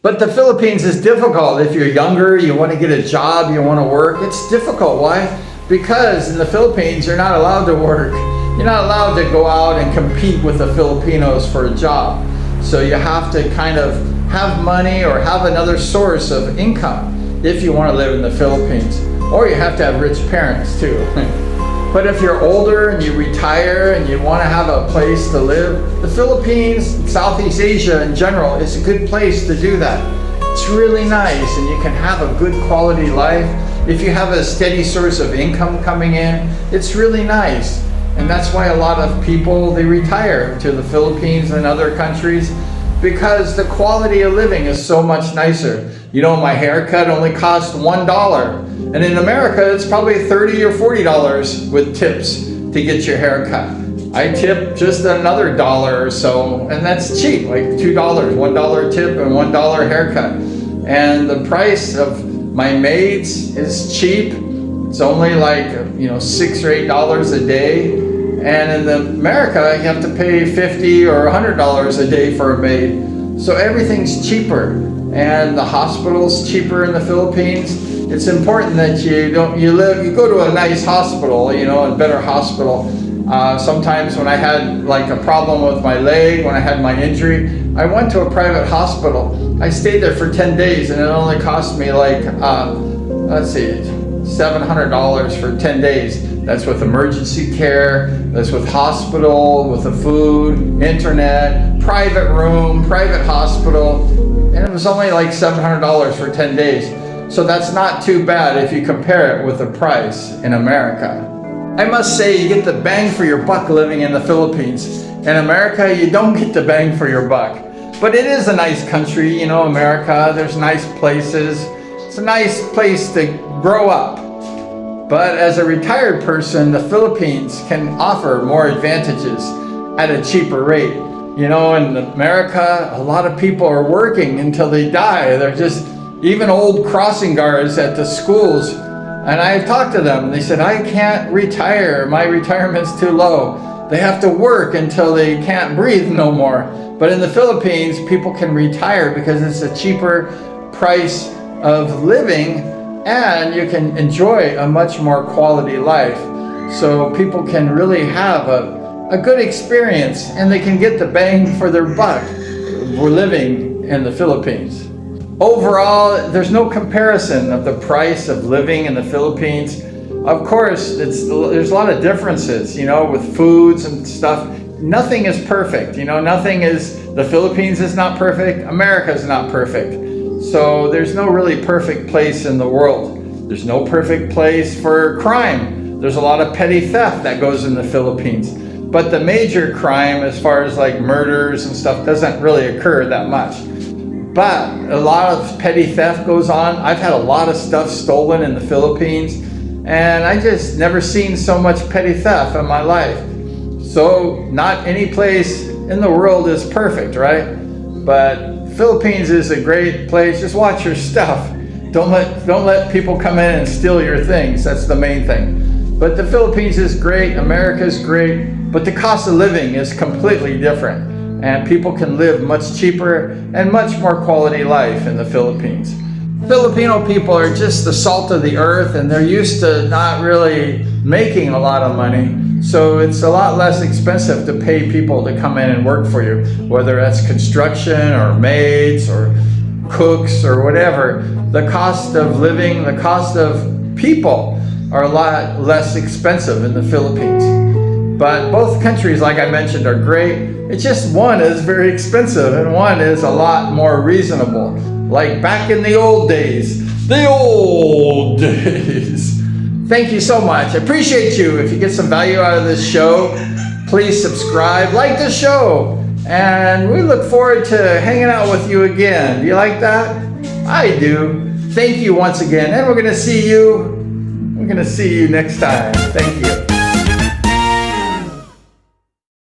But the Philippines is difficult. If you're younger, you want to get a job, you want to work, it's difficult. Why? Because in the Philippines, you're not allowed to work. You're not allowed to go out and compete with the Filipinos for a job. So you have to kind of have money or have another source of income if you want to live in the Philippines. Or you have to have rich parents too. But if you're older and you retire and you want to have a place to live, the Philippines, Southeast Asia in general, is a good place to do that. It's really nice and you can have a good quality life. If you have a steady source of income coming in, it's really nice. And that's why a lot of people, they retire to the Philippines and other countries because the quality of living is so much nicer. You know, my haircut only cost $1. And in America, it's probably $30 or $40 with tips to get your hair cut. I tip just another $1 or so, and that's cheap, like $2, $1 tip and $1 haircut. And the price of my maids is cheap. It's only like, $6 or $8 a day. And in America, you have to pay $50 or $100 a day for a maid. So everything's cheaper. And the hospital's cheaper in the Philippines. It's important that you go to a nice hospital, a better hospital. Sometimes when I had like a problem with my leg, when I had my injury, I went to a private hospital. I stayed there for 10 days and it only cost me like, $700 for 10 days. That's with emergency care, that's with hospital, with the food, internet, private room, private hospital. And it was only like $700 for 10 days. So that's not too bad if you compare it with the price in America. I must say you get the bang for your buck living in the Philippines. In America, you don't get the bang for your buck. But it is a nice country, America. There's nice places. It's a nice place to grow up. But as a retired person, the Philippines can offer more advantages at a cheaper rate. In America, a lot of people are working until they die. They're just even old crossing guards at the schools. And I've talked to them and they said, I can't retire. My retirement's too low. They have to work until they can't breathe no more. But in the Philippines, people can retire because it's a cheaper price of living and you can enjoy a much more quality life. So people can really have a good experience and they can get the bang for their buck. We're living in the Philippines. Overall, there's no comparison of the price of living in the Philippines. Of course, there's a lot of differences, with foods and stuff. Nothing is perfect, the Philippines is not perfect, America is not perfect. So there's no really perfect place in the world. There's no perfect place for crime. There's a lot of petty theft that goes in the Philippines. But the major crime, as far as like murders and stuff, doesn't really occur that much. But a lot of petty theft goes on. I've had a lot of stuff stolen in the Philippines, and I just never seen so much petty theft in my life. So not any place in the world is perfect, right? But Philippines is a great place. Just watch your stuff. Don't let people come in and steal your things. That's the main thing. But the Philippines is great. America is great. But the cost of living is completely different. And people can live much cheaper and much more quality life in the Philippines. Filipino people are just the salt of the earth and they're used to not really making a lot of money. So it's a lot less expensive to pay people to come in and work for you, whether that's construction or maids or cooks or whatever. The cost of living, the cost of people are a lot less expensive in the Philippines. But both countries, like I mentioned, are great. It's just one is very expensive and one is a lot more reasonable. Like back in the old days. The old days. Thank you so much. I appreciate you. If you get some value out of this show, please subscribe, like the show. And we look forward to hanging out with you again. Do you like that? I do. Thank you once again. And we're going to see you next time. Thank you.